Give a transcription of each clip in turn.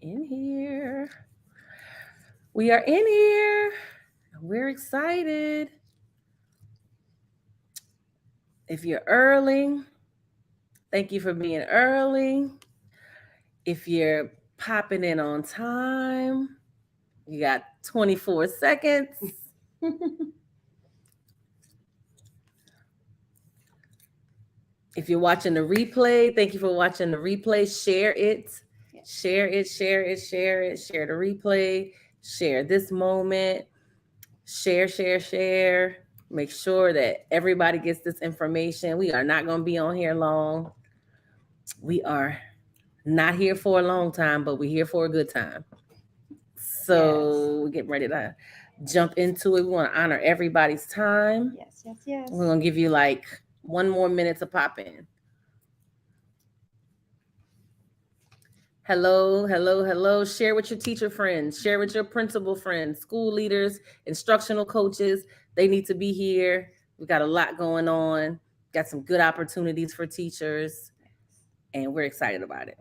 in here. We are in here. We're excited. If you're early, thank you for being early. If you're popping in on time, you got 24 seconds. If you're watching the replay, thank you for watching the replay. Share it. Share it, share it, share it. Share the replay. Share this moment. Share. Make sure that everybody gets this information. We are not going to be on here long. We are not here for a long time, but we're here for a good time. So we're getting ready to jump into it. We want to honor everybody's time. Yes. We're going to give you like 1 more minute to pop in. Hello. Share with your teacher friends. Share with your principal friends, school leaders, instructional coaches. They need to be here. We got a lot going on. Got some good opportunities for teachers. And we're excited about it.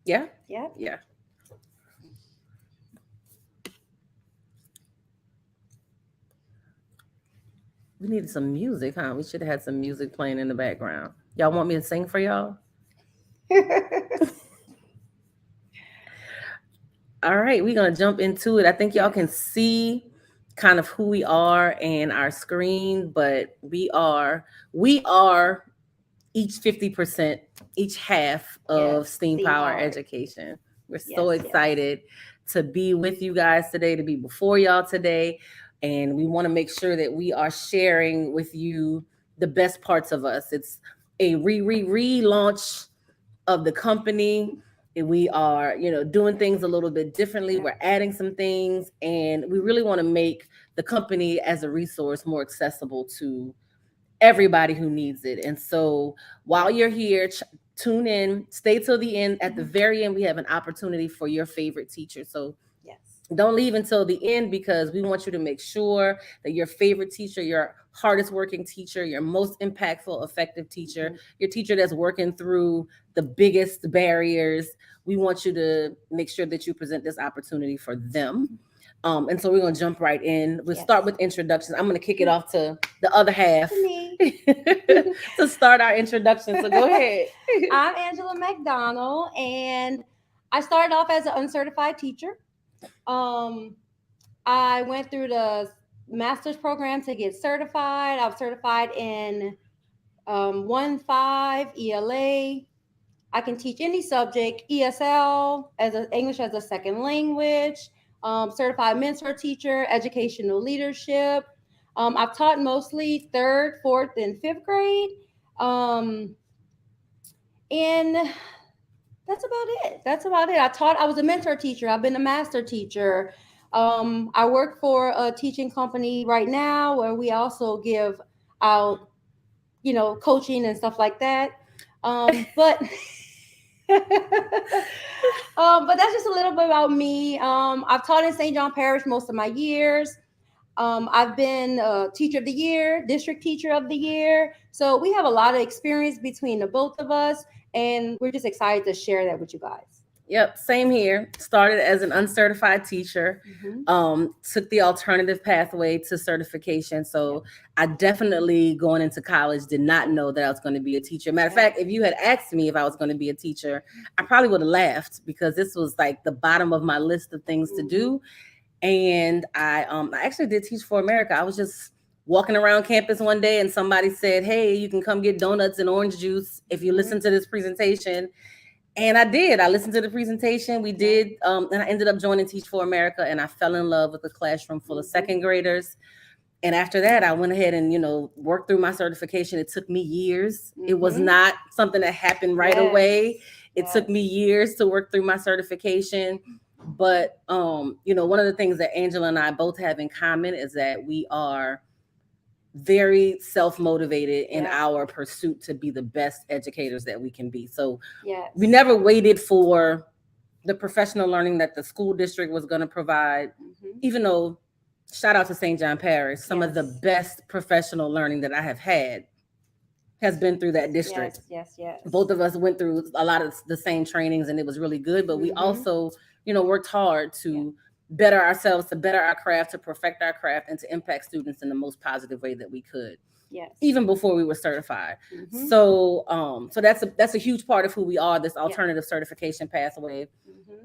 Yeah? Yeah. We needed some music, huh? We should have had some music playing in the background. Y'all want me to sing for y'all? All right, we're going to jump into it. I think y'all can see kind of who we are and our screen, but we are each 50%, each half of STEAM Power Education. We're so excited to be with you guys today, to be before y'all today. And we want to make sure that we are sharing with you the best parts of us. It's a relaunch of the company. And we are, doing things a little bit differently. We're adding some things, and we really want to make the company as a resource more accessible to everybody who needs it. And so while you're here, tune in, stay till the end. At the very end, we have an opportunity for your favorite teacher. So don't leave until the end, because we want you to make sure that your favorite teacher, your hardest working teacher, your most impactful, effective teacher, your teacher that's working through the biggest barriers, we want you to make sure that you present this opportunity for them. And so we're going to jump right in. We'll start with introductions. I'm going to kick it off to the other half to start our introduction. So go ahead. I'm Angela McDonald, and I started off as an uncertified teacher. I went through the master's program to get certified. I was certified in 1.5 ELA. I can teach any subject, ESL, English as a second language, certified mentor teacher, educational leadership. I've taught mostly 3rd, 4th, and 5th grade. And that's about it. I was a mentor teacher. I've been a master teacher. I work for a teaching company right now where we also give out, coaching and stuff like that. But that's just a little bit about me. I've taught in St. John Parish most of my years. I've been teacher of the year, district teacher of the year. So we have a lot of experience between the both of us, and we're just excited to share that with you guys. Yep, same here. Started as an uncertified teacher, took the alternative pathway to certification. So I definitely, going into college, did not know that I was going to be a teacher. Matter of fact, if you had asked me if I was going to be a teacher, I probably would have laughed, because this was like the bottom of my list of things to do. And I actually did Teach for America. I was just walking around campus one day, and somebody said, "Hey, you can come get donuts and orange juice if you listen to this presentation." And I did. I listened to the presentation. We did. And I ended up joining Teach for America, and I fell in love with a classroom full of second graders. And after that, I went ahead and, worked through my certification. It took me years. It was not something that happened right away. It took me years to work through my certification. But, one of the things that Angela and I both have in common is that we are very self-motivated in our pursuit to be the best educators that we can be. So we never waited for the professional learning that the school district was going to provide, even though, shout out to St. John Parish, some of the best professional learning that I have had has been through that district. Yes. Both of us went through a lot of the same trainings, and it was really good. But we also, worked hard to better ourselves, to better our craft, to perfect our craft, and to impact students in the most positive way that we could. Yes. Even before we were certified. So that's a huge part of who we are, this alternative certification pathway.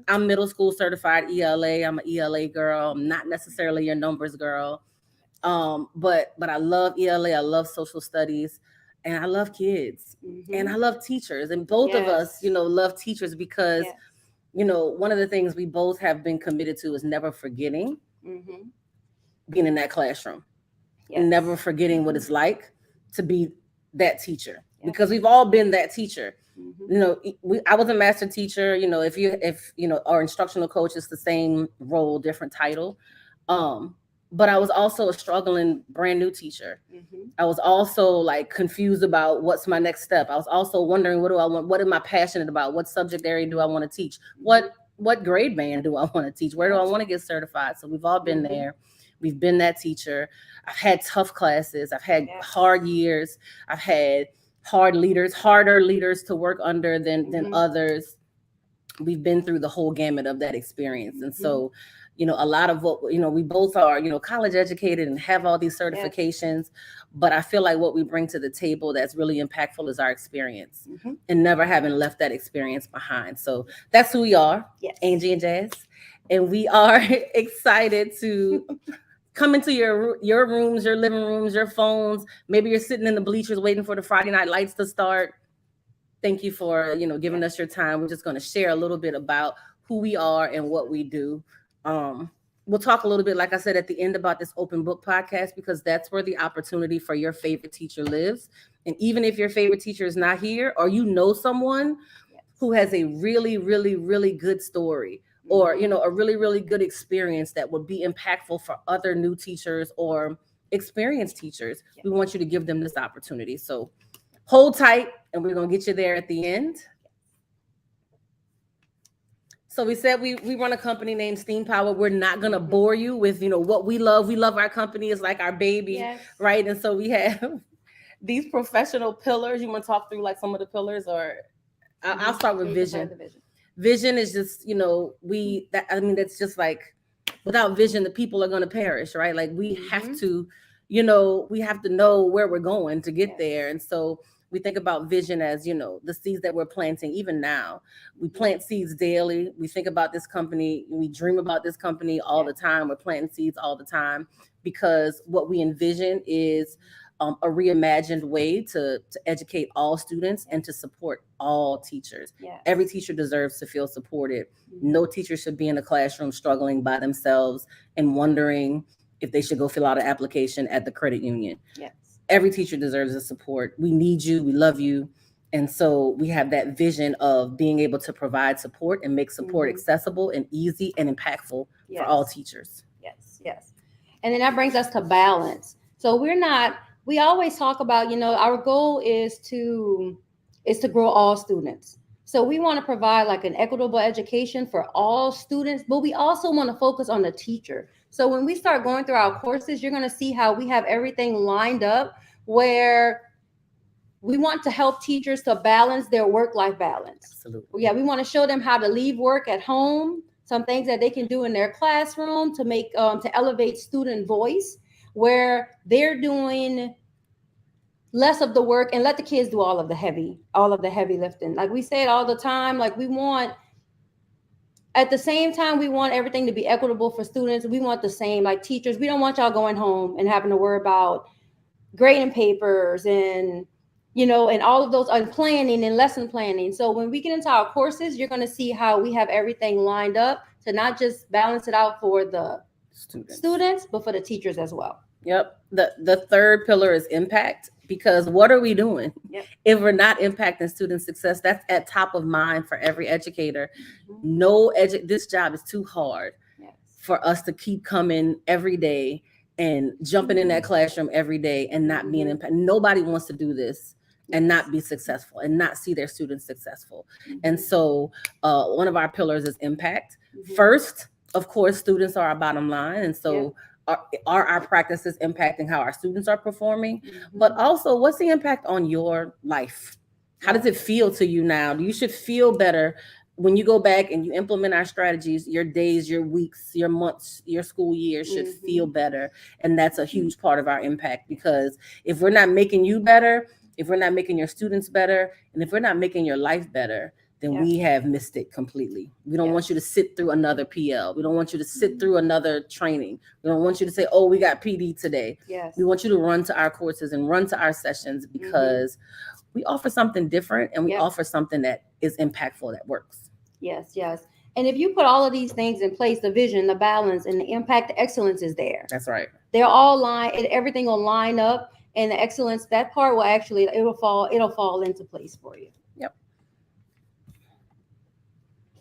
I'm middle school certified ELA. I'm an ELA girl. I'm not necessarily your numbers girl. But I love ELA. I love social studies, and I love kids, and I love teachers. And both of us, love teachers because, one of the things we both have been committed to is never forgetting being in that classroom. And never forgetting what it's like to be that teacher, because we've all been that teacher. I was a master teacher. If our instructional coach is the same role, different title. But I was also a struggling brand new teacher. I was also like confused about what's my next step. I was also wondering, what do I want? What am I passionate about? What subject area do I want to teach? What grade band do I want to teach? Where do I want to get certified? So we've all been there. We've been that teacher. I've had tough classes. I've had hard years. I've had harder leaders to work under than others. We've been through the whole gamut of that experience. And so, a lot of what, we both are, college educated and have all these certifications, but I feel like what we bring to the table that's really impactful is our experience and never having left that experience behind. So that's who we are, Angie and Jazz. And we are excited to come into your rooms, your living rooms, your phones. Maybe you're sitting in the bleachers waiting for the Friday night lights to start. Thank you for, giving us your time. We're just going to share a little bit about who we are and what we do. We'll talk a little bit, like I said, at the end about this open book podcast, because that's where the opportunity for your favorite teacher lives. And even if your favorite teacher is not here, or someone who has a really, really, really good story, or a really, really good experience that would be impactful for other new teachers or experienced teachers, we want you to give them this opportunity. So hold tight, and we're going to get you there at the end. So we said we run a company named Steam Power. We're not going to bore you with what we love. We love our company. It's like our baby, right? And so we have these professional pillars. You want to talk through like some of the pillars, or I'll start with vision. Vision is just, that's just like, without vision, the people are going to perish, right? Like we have to, we have to know where we're going to get there. And so we think about vision as, the seeds that we're planting. Even now, we plant seeds daily. We think about this company. We dream about this company all the time. We're planting seeds all the time, because what we envision is a reimagined way to educate all students and to support all teachers. Every teacher deserves to feel supported. No teacher should be in a classroom struggling by themselves and wondering if they should go fill out an application at the credit union. Every teacher deserves the support. We need you. We love you. And so we have that vision of being able to provide support and make support accessible and easy and impactful for all teachers. Yes. And then that brings us to balance. So we always talk about, our goal is to grow all students. So we want to provide like an equitable education for all students, but we also want to focus on the teacher. So when we start going through our courses, you're going to see how we have everything lined up where we want to help teachers to balance their work-life balance. Absolutely. We want to show them how to leave work at home, some things that they can do in their classroom to make to elevate student voice, where they're doing less of the work and let the kids do all of the heavy lifting. Like we say it all the time, like at the same time, we want everything to be equitable for students. We want the same, like teachers, we don't want y'all going home and having to worry about grading papers and, and all of those, and planning and lesson planning. So when we get into our courses, you're going to see how we have everything lined up to not just balance it out for the students, but for the teachers as well. Yep. The third pillar is impact, because what are we doing if we're not impacting student success? That's at top of mind for every educator. This job is too hard for us to keep coming every day and jumping in that classroom every day and not being impacted. Nobody wants to do this and not be successful and not see their students successful. And so one of our pillars is impact. First, of course, students are our bottom line. And so are our practices impacting how our students are performing? Mm-hmm. But also, what's the impact on your life? How does it feel to you now? You should feel better when you go back and you implement our strategies. Your days, your weeks, your months, your school year should feel better. And that's a huge part of our impact, because if we're not making you better, if we're not making your students better, and if we're not making your life better, then we have missed it completely. We don't want you to sit through another PL. We don't want you to sit through another training. We don't want you to say, oh, we got PD today. Yes. We want you to run to our courses and run to our sessions, because we offer something different, and we offer something that is impactful, that works. Yes, yes. And if you put all of these things in place, the vision, the balance, and the impact, the excellence is there. That's right. They're all everything will line up, and the excellence, that part will actually, it'll fall into place for you. Yep.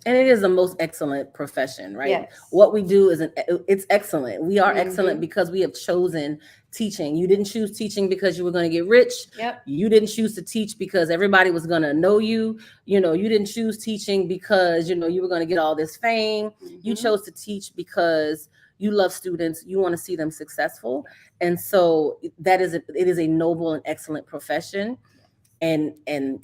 And it is the most excellent profession, right? Yes. What we do is it's excellent. We are excellent because we have chosen teaching. You didn't choose teaching because you were going to get rich. Yep. You didn't choose to teach because everybody was going to know you. You didn't choose teaching because, you were going to get all this fame. You chose to teach because you love students. You want to see them successful. And so it is a noble and excellent profession. And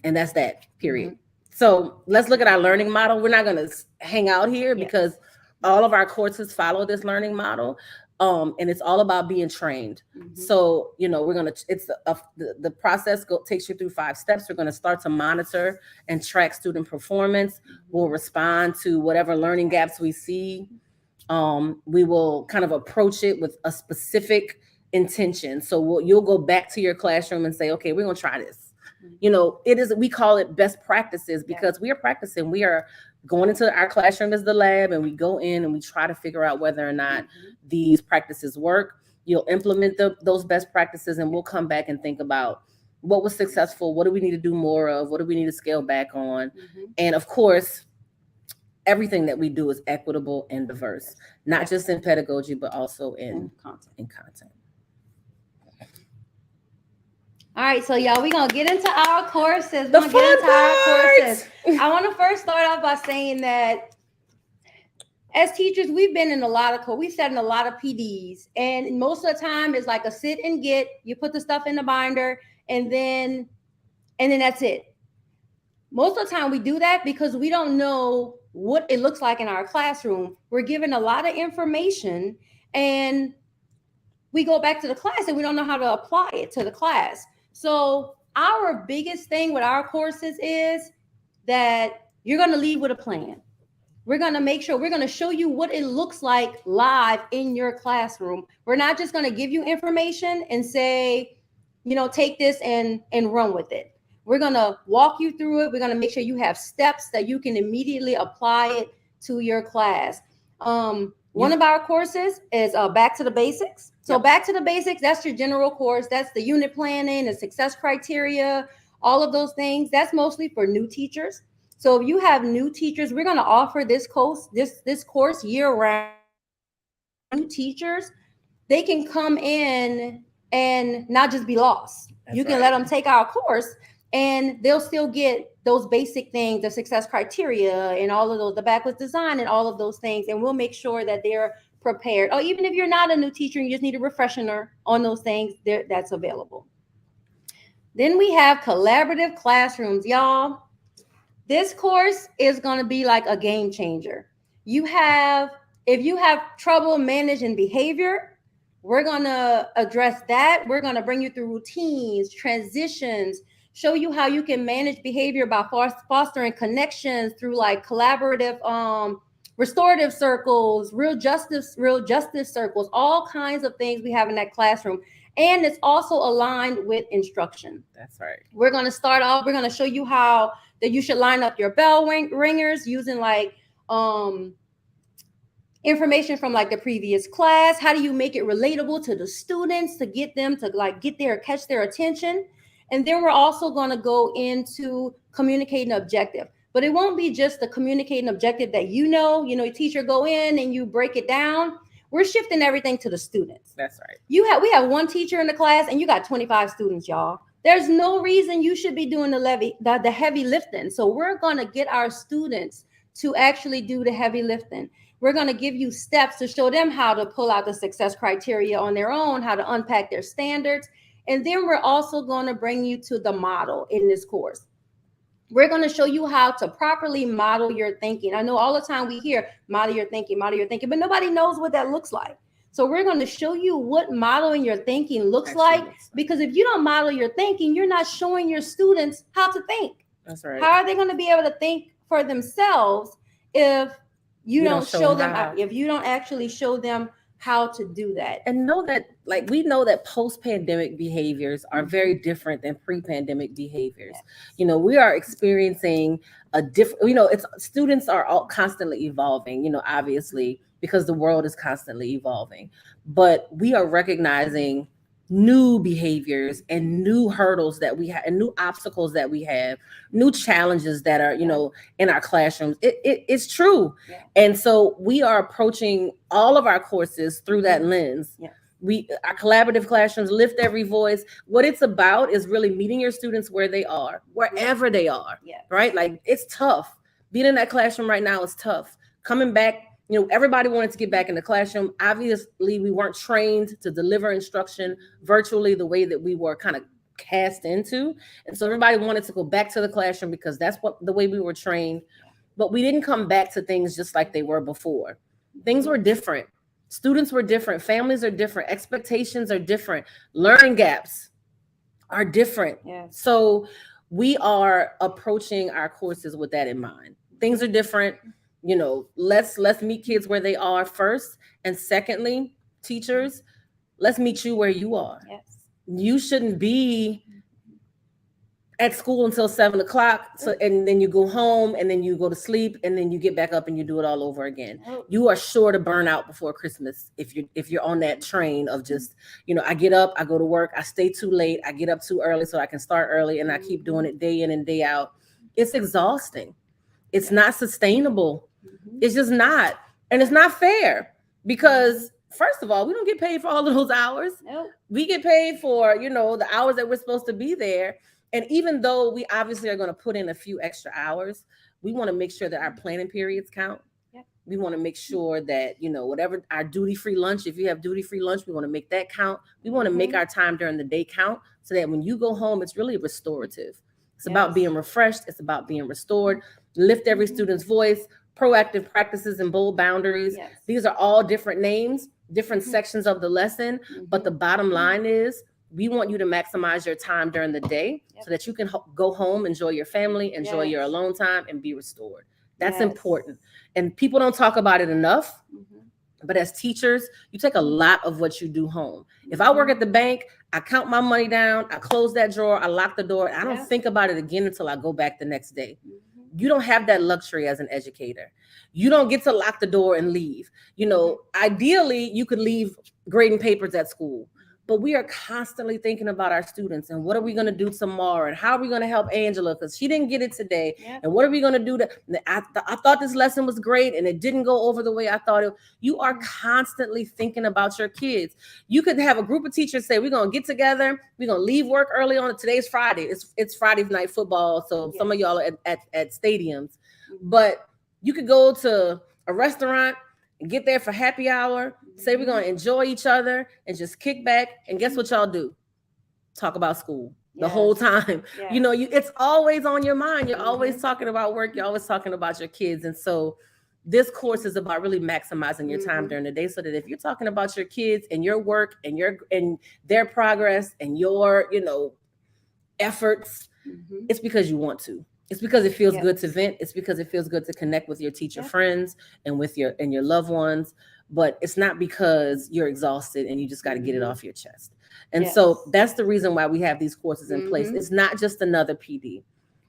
that's that, period. So let's look at our learning model. We're not going to hang out here because all of our courses follow this learning model. And it's all about being trained. So, the process takes you through 5 steps. We're going to start to monitor and track student performance. We'll respond to whatever learning gaps we see. We will kind of approach it with a specific intention. So you'll go back to your classroom and say, okay, we're going to try this. We call it best practices, because we are practicing. We are going into our classroom as the lab, and we go in and we try to figure out whether or not these practices work. You'll implement those best practices, and we'll come back and think about what was successful, what do we need to do more of, what do we need to scale back on. And of course, everything that we do is equitable and diverse, not just in pedagogy, but also in content. All right, so y'all, we're going to get into our courses. The fun part! I want to first start off by saying that as teachers, we've been in a lot of we've sat in a lot of PDs, and most of the time it's like a sit and get. You put the stuff in the binder, and then that's it. Most of the time we do that because we don't know what it looks like in our classroom. We're given a lot of information, and we go back to the class and we don't know how to apply it to the class. So our biggest thing with our courses is that you're going to leave with a plan. We're going to make sure, we're going to show you what it looks like live in your classroom. We're not just going to give you information and say, take this and run with it. We're going to walk you through it. We're going to make sure you have steps that you can immediately apply it to your class. One of our courses is Back to the Basics. So Back to the Basics, that's your general course. That's the unit planning, the success criteria, all of those things. That's mostly for new teachers. So if you have new teachers, we're going to offer this course year round. New teachers, they can come in and not just be lost. You can let them take our course, and they'll still get those basic things, the success criteria and all of those, the backwards design and all of those things. And we'll make sure that they're prepared. Or even if you're not a new teacher and you just need a refresher on those things, that's available. Then we have collaborative classrooms. Y'all, this course is going to be like a game changer. If you have trouble managing behavior, we're going to address that. We're going to bring you through routines, transitions, show you how you can manage behavior by fostering connections through like collaborative, restorative circles, real justice circles, all kinds of things we have in that classroom. And it's also aligned with instruction. That's right. We're going to start off, we're going to show you how that you should line up your bell ringers using like information from like the previous class. How do you make it relatable to the students to get them to like catch their attention? And then we're also going to go into communicating objective. But it won't be just the communicating objective that a teacher go in and you break it down. We're shifting everything to the students. That's right. We have one teacher in the class and you got 25 students, y'all. There's no reason you should be doing the heavy lifting. So we're going to get our students to actually do the heavy lifting. We're going to give you steps to show them how to pull out the success criteria on their own, how to unpack their standards. And then we're also going to bring you to the model in this course. We're going to show you how to properly model your thinking. I know all the time we hear model your thinking, but nobody knows what that looks like. So we're going to show you what modeling your thinking looks like, because if you don't model your thinking, you're not showing your students how to think. That's right. How are they going to be able to think for themselves if you don't show them how, if you don't actually show them how to do that? And know that, like, we know that post-pandemic behaviors are very different than pre-pandemic behaviors. Yes. You know, we are experiencing a different, you know, it's students are all constantly evolving, you know, obviously, because the world is constantly evolving. But we are recognizing new behaviors and new hurdles that we have and new obstacles that we have, new challenges that are, you know, in our classrooms. It's true. Yeah. And so we are approaching all of our courses through that lens. Yeah. Our collaborative classrooms, lift every voice. What it's about is really meeting your students where they are, wherever they are. Yeah. Right? Like, it's tough. Being in that classroom right now is tough. Coming back, you know, everybody wanted to get back in the classroom. Obviously, we weren't trained to deliver instruction virtually the way that we were kind of cast into. And so everybody wanted to go back to the classroom because that's the way we were trained. But we didn't come back to things just like they were before. Things were different. Students were different. Families are different. Expectations are different. Learning gaps are different. Yes. So we are approaching our courses with that in mind. Things are different. You know, let's meet kids where they are first. And secondly, teachers, let's meet you where you are. Yes. You shouldn't be at school until 7 o'clock. So, and then you go home and then you go to sleep and then you get back up and you do it all over again. You are sure to burn out before Christmas if you're on that train of just, you know, I get up, I go to work, I stay too late, I get up too early so I can start early, and I keep doing it day in and day out. It's exhausting. It's not sustainable. It's just not. And it's not fair because, first of all, we don't get paid for all of those hours. Nope. We get paid for, you know, the hours that we're supposed to be there. And even though we obviously are going to put in a few extra hours, we want to make sure that our planning periods count. Yep. We want to make sure that, you know, whatever our duty-free lunch, if you have duty-free lunch, we want to make that count. We want to make our time during the day count so that when you go home, it's really restorative. It's about being refreshed. It's about being restored. Lift every student's voice, proactive practices and bold boundaries. Yes. These are all different names, different sections of the lesson. But the bottom line is we want you to maximize your time during the day so that you can go home, enjoy your family, enjoy your alone time, and be restored. That's important. And people don't talk about it enough. But as teachers, you take a lot of what you do home. If I work at the bank, I count my money down, I close that drawer, I lock the door, and I don't think about it again until I go back the next day. You don't have that luxury as an educator. You don't get to lock the door and leave. You know, ideally, you could leave grading papers at school. But we are constantly thinking about our students and what are we going to do tomorrow and how are we going to help Angela because she didn't get it today. And what are we going to do? I thought this lesson was great and it didn't go over the way I thought it. You are constantly thinking about your kids. You could have a group of teachers say, we're going to get together. We're going to leave work early on. Today's Friday. It's Friday night football. So some of y'all are at stadiums. But you could go to a restaurant and get there for happy hour, say we're going to enjoy each other and just kick back. And guess what y'all do? Talk about school the whole time. You know, it's always on your mind. You're always talking about work. You're always talking about your kids. And so this course is about really maximizing your time during the day so that if you're talking about your kids and your work and their progress and your, you know, efforts, it's because you want to. It's because it feels good to vent. It's because it feels good to connect with your teacher friends and with your loved ones. But it's not because you're exhausted and you just got to get it off your chest. And so that's the reason why we have these courses in place. It's not just another PD.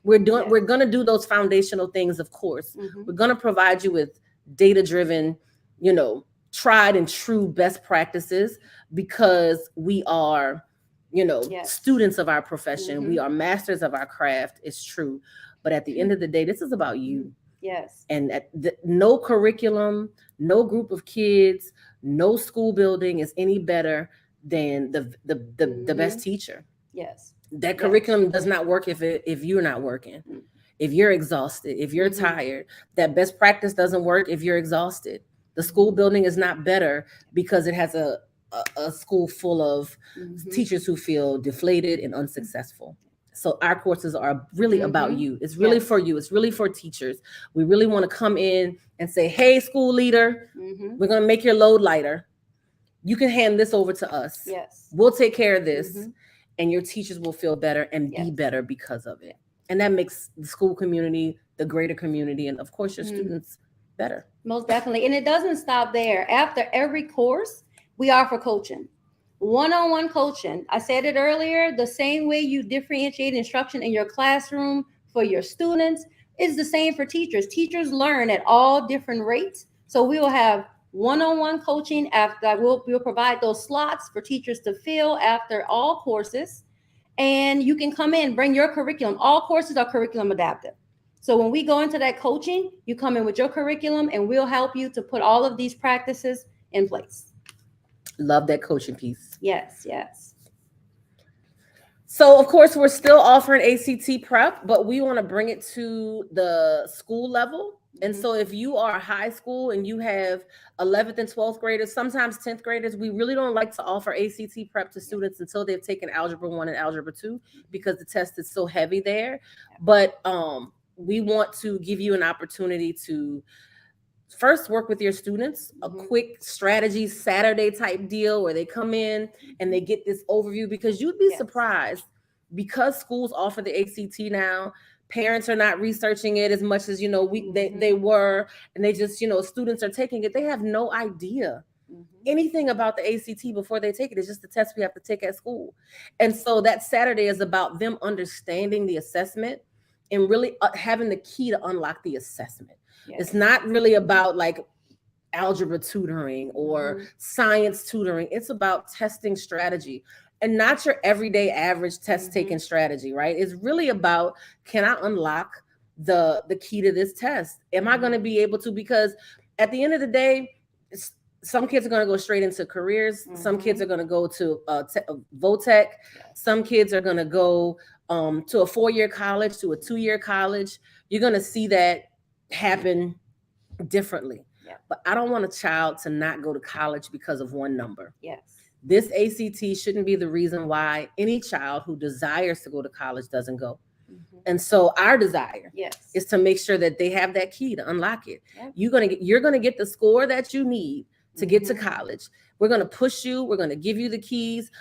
We're going to do those foundational things, of course. We're going to provide you with data-driven, you know, tried and true best practices because we are, you know, students of our profession. We are masters of our craft. It's true. But at the end of the day, this is about you. Yes. And no curriculum, no group of kids, no school building is any better than the best teacher. Yes. That curriculum does not work if you're not working, if you're exhausted, if you're tired. That best practice doesn't work if you're exhausted. The school building is not better because it has a school full of teachers who feel deflated and unsuccessful. So our courses are really about you. It's really Yes. for you. It's really for teachers. We really want to come in and say, hey, school leader, we're going to make your load lighter. You can hand this over to us. Yes. We'll take care of this. And your teachers will feel better and be Yes. better because of it. And that makes the school community, the greater community, and of course your students better. Most definitely. And it doesn't stop there. After every course, we offer coaching. One-on-one coaching. I said it earlier, the same way you differentiate instruction in your classroom for your students is the same for teachers. Teachers learn at all different rates. So we will have one-on-one coaching after we'll provide those slots for teachers to fill after all courses. And you can come in, bring your curriculum. All courses are curriculum adaptive. So when we go into that coaching, you come in with your curriculum and we'll help you to put all of these practices in place. Love that coaching piece. Yes, yes. So, of course, we're still offering ACT prep, but we want to bring it to the school level. And so if you are high school and you have 11th and 12th graders, sometimes 10th graders, we really don't like to offer ACT prep to students until they've taken Algebra 1 and Algebra 2 because the test is so heavy there. But we want to give you an opportunity to first work with your students, a quick strategy Saturday type deal where they come in and they get this overview, because you'd be surprised, because schools offer the ACT now, parents are not researching it as much as, they were, and they just, students are taking it. They have no idea anything about the ACT before they take it. It's just the test we have to take at school. And so that Saturday is about them understanding the assessment and really having the key to unlock the assessment. It's not really about like algebra tutoring or science tutoring. It's about testing strategy, and not your everyday average test taking strategy, right? It's really about, can I unlock the key to this test? Am I going to be able to? Because at the end of the day, some kids are going to go straight into careers. Some kids are going to go to VOTEC. Some kids are going to go to a 4-year college, to a 2-year college. You're going to see that happen differently. But I don't want a child to not go to college because of one number. This ACT shouldn't be the reason why any child who desires to go to college doesn't go. And so our desire is to make sure that they have that key to unlock it. You're going to get the score that you need to get to college. We're going to push you. We're going to give you the keys.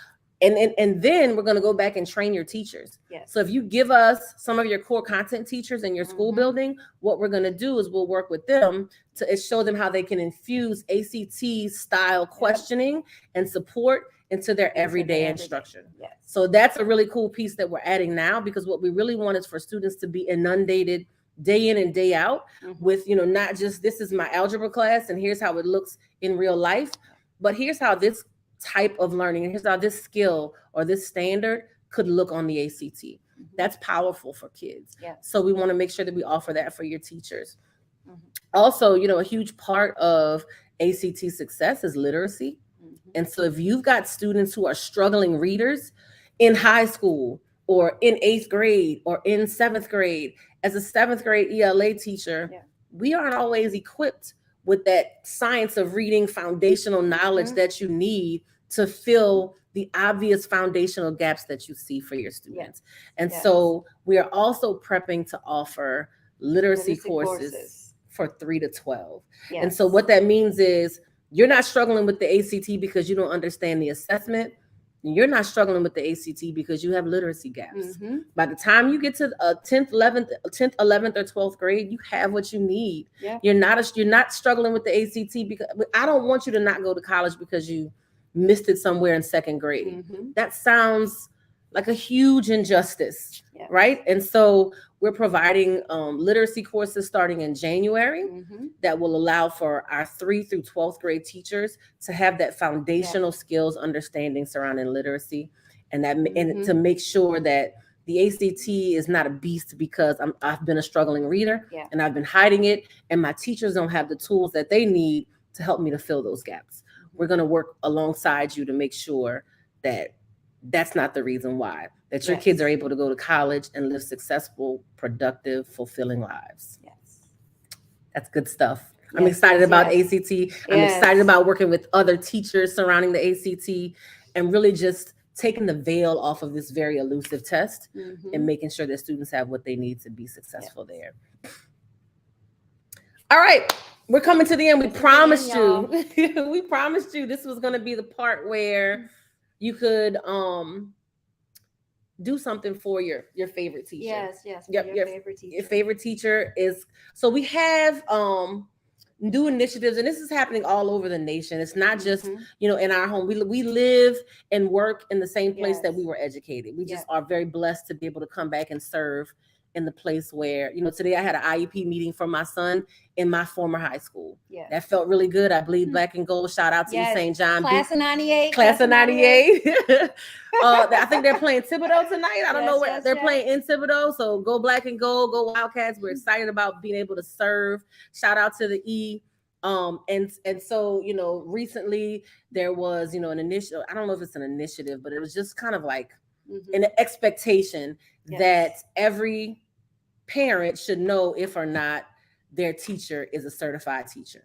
And then we're going to go back and train your teachers. So if you give us some of your core content teachers in your school building, what we're going to do is we'll work with them to show them how they can infuse ACT style questioning and support into their everyday instruction. So that's a really cool piece that we're adding now, because what we really want is for students to be inundated day in and day out with, not just, this is my algebra class and here's how it looks in real life, but here's how this type of learning and here's how this skill or this standard could look on the ACT. That's powerful for kids. So we want to make sure that we offer that for your teachers. Also, a huge part of ACT success is literacy. And so if you've got students who are struggling readers in high school or in 8th grade or in 7th grade, as a 7th grade ELA teacher, we aren't always equipped with that science of reading foundational knowledge that you need to fill the obvious foundational gaps that you see for your students. And so we are also prepping to offer literacy courses for 3 to 12. And so what that means is, you're not struggling with the ACT because you don't understand the assessment. You're not struggling with the ACT because you have literacy gaps. By the time you get to 10th, 11th, or 12th grade, you have what you need. You're not struggling with the ACT because I don't want you to not go to college because you missed it somewhere in 2nd grade. That sounds like a huge injustice, right? And so we're providing literacy courses starting in January that will allow for our 3 through 12th grade teachers to have that foundational skills understanding surrounding literacy, and and to make sure that the ACT is not a beast because I've been a struggling reader and I've been hiding it, and my teachers don't have the tools that they need to help me to fill those gaps. We're going to work alongside you to make sure that that's not the reason why, that your kids are able to go to college and live successful, productive, fulfilling lives. That's good stuff. I'm excited about yes. ACT. I'm excited about working with other teachers surrounding the ACT and really just taking the veil off of this very elusive test and making sure that students have what they need to be successful there. All right, we're coming to the end. We promised you. We promised you this was going to be the part where you could do something for your favorite teacher. Yes. Your favorite teacher. Your favorite teacher is, so we have new initiatives, and this is happening all over the nation. It's not just, in our home. We live and work in the same place that we were educated. We just are very blessed to be able to come back and serve in the place where, today I had an IEP meeting for my son in my former high school. That felt really good. I bleed black and gold. Shout out to you, St. John. Class of 98. Class of 98. I think they're playing Thibodeau tonight. I don't know what they're playing in Thibodeau. So go black and gold, go Wildcats. We're excited about being able to serve. Shout out to the E. And so, recently there was, an initiative. I don't know if it's an initiative, but it was just kind of like an expectation that every parent should know if or not their teacher is a certified teacher.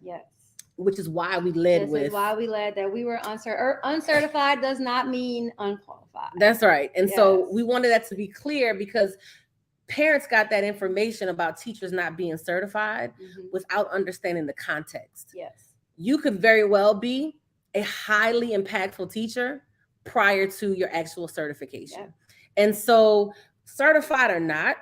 Which is why we led that we were uncertified does not mean unqualified. That's right. And so we wanted that to be clear because parents got that information about teachers not being certified without understanding the context. You could very well be a highly impactful teacher prior to your actual certification. And so, certified or not,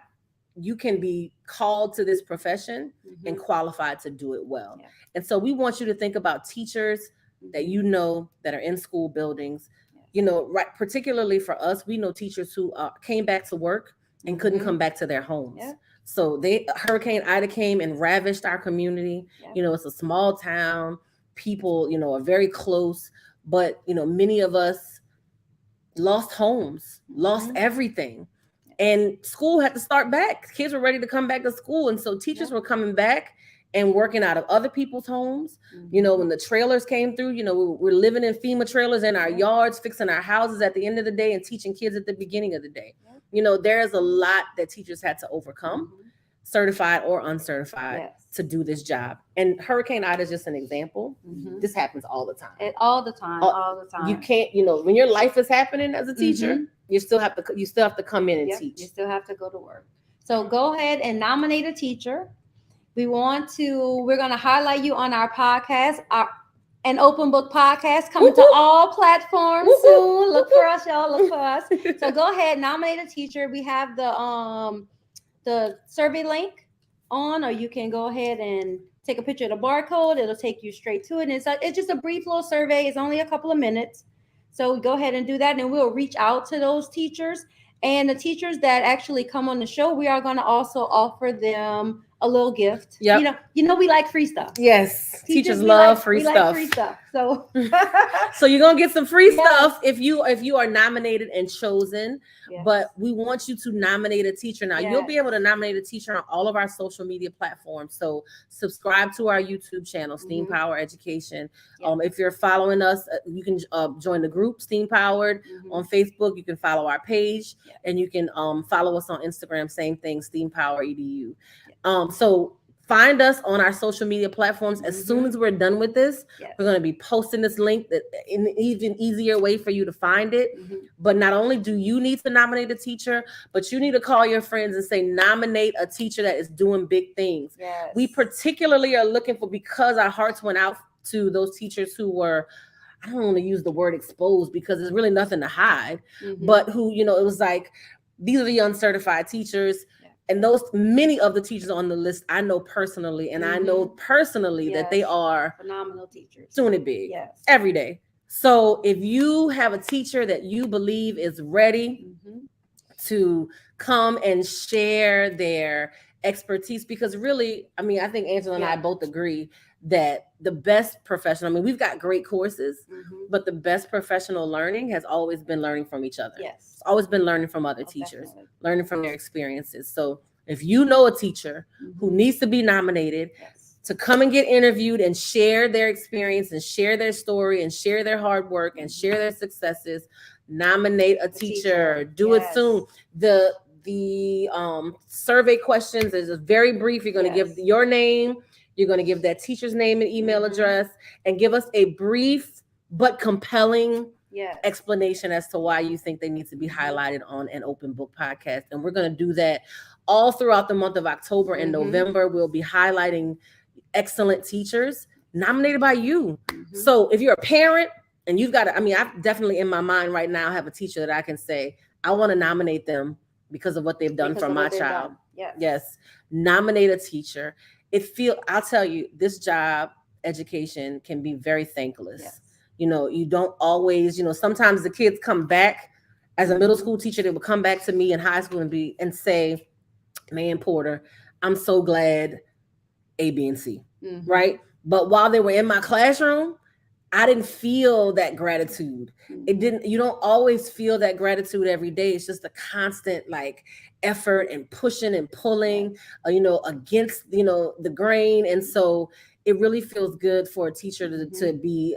you can be called to this profession and qualified to do it well. And so we want you to think about teachers that that are in school buildings. Right, particularly for us, we know teachers who came back to work and couldn't come back to their homes. So Hurricane Ida came and ravished our community. It's a small town. People, are very close, but many of us lost homes, lost everything. And school had to start back. Kids were ready to come back to school. And so teachers were coming back and working out of other people's homes. When the trailers came through, we're living in FEMA trailers in our yards, fixing our houses at the end of the day and teaching kids at the beginning of the day. There's a lot that teachers had to overcome, certified or uncertified, to do this job. And Hurricane Ida is just an example. This happens all the time. All the time. You can't, when your life is happening as a teacher, you still have to come in and teach. You still have to go to work. So go ahead and nominate a teacher. We're going to highlight you on our podcast, an open book podcast coming to all platforms soon. Look for us, y'all. Look for us. So go ahead, nominate a teacher. We have the survey link on, or you can go ahead and take a picture of the barcode. It'll take you straight to it. And it's just a brief little survey. It's only a couple of minutes. So go ahead and do that, and we'll reach out to those teachers. And the teachers that actually come on the show, we are going to also offer them a little gift. Yep. We like free stuff. Yes. Teachers love free stuff. Like free stuff. So so you're going to get some free stuff if you are nominated and chosen. But we want you to nominate a teacher. Now you'll be able to nominate a teacher on all of our social media platforms. So subscribe to our YouTube channel, Steam Power Education. If you're following us, you can join the group Steam Powered on Facebook. You can follow our page and you can follow us on Instagram. Same thing, Steam Power EDU. So find us on our social media platforms. As soon as we're done with this, we're going to be posting this link in an even easier way for you to find it. But not only do you need to nominate a teacher, but you need to call your friends and say, nominate a teacher that is doing big things. We particularly are looking for, because our hearts went out to those teachers who were, I don't want to use the word exposed because there's really nothing to hide, but who, it was like, these are the uncertified teachers. And many of the teachers on the list, I know personally, and I know personally that they are phenomenal teachers, doing it big every day. So if you have a teacher that you believe is ready to come and share their expertise, because really, I think Angela and I both agree that the best professional, we've got great courses, but the best professional learning has always been learning from each other. It's always been learning from other teachers, learning from their experiences. So if you know a teacher who needs to be nominated to come and get interviewed and share their experience and share their story and share their hard work and share their successes, nominate a teacher. Do it soon. The survey questions is very brief. You're going to give your name, You're going to give that teacher's name and email Mhm. address and give us a brief but compelling Yes. explanation as to why you think they need to be Mhm. highlighted on an open book podcast. And we're going to do that all throughout the month of October and Mhm. November. We'll be highlighting excellent teachers nominated by you. Mhm. So if you're a parent and you've got to, I mean, I definitely in my mind right now have a teacher that I can say, I want to nominate them because of what they've done Because for of my what they've child. done. Yes. Yes. Nominate a teacher. I'll tell you, this job, education, can be very thankless. Yes. You know, you don't always, sometimes the kids come back as a middle Mhm. school teacher, they would come back to me in high school and say, man, Porter, I'm so glad A, B, and C. Mhm. Right? But while they were in my classroom, I didn't feel that gratitude. Mhm. You don't always feel that gratitude every day. It's just a constant like effort and pushing and pulling, against, the grain. And so it really feels good for a teacher to Mhm. be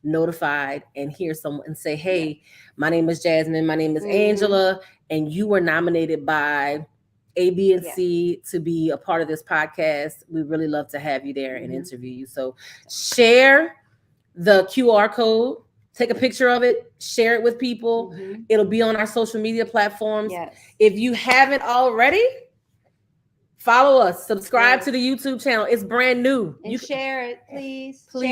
notified and hear someone and say, hey, my name is Jasmine, my name is Mhm. Angela, and you were nominated by A, B, and Yeah. C to be a part of this podcast. We really love to have you there and Mhm. interview you. So share the QR code, take a picture of it, share it with people. Mhm. It'll be on our social media platforms. Yes. If you haven't already, follow us, subscribe Yes. to the YouTube channel. It's brand new. And share it, please. Please.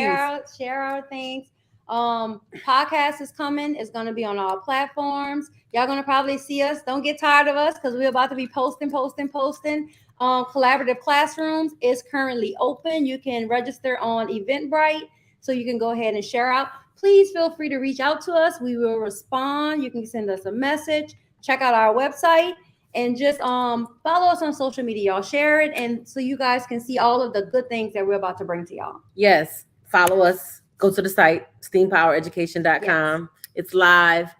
Share our things. Podcast is coming. It's gonna be on all platforms. Y'all gonna probably see us. Don't get tired of us because we're about to be posting. Collaborative Classrooms is currently open. You can register on Eventbrite, so you can go ahead and share out. Please feel free to reach out to us. We will respond. You can send us a message. Check out our website and just follow us on social media. Y'all share it, and so you guys can see all of the good things that we're about to bring to y'all. Yes, follow us. Go to the site steampowereducation.com. Yes. It's live.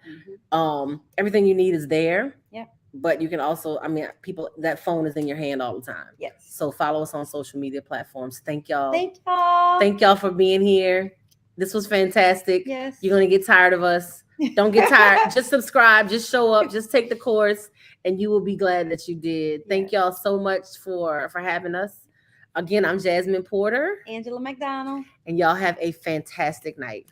Everything you need is there. Yeah. But you can also, people, that phone is in your hand all the time. Yes. So follow us on social media platforms. Thank y'all. Thank y'all for being here. This was fantastic. Yes. You're going to get tired of us. Don't get tired. Just subscribe. Just show up. Just take the course, and you will be glad that you did. Thank y'all so much for having us. Again, I'm Jasmine Porter. Angela McDonald. And y'all have a fantastic night.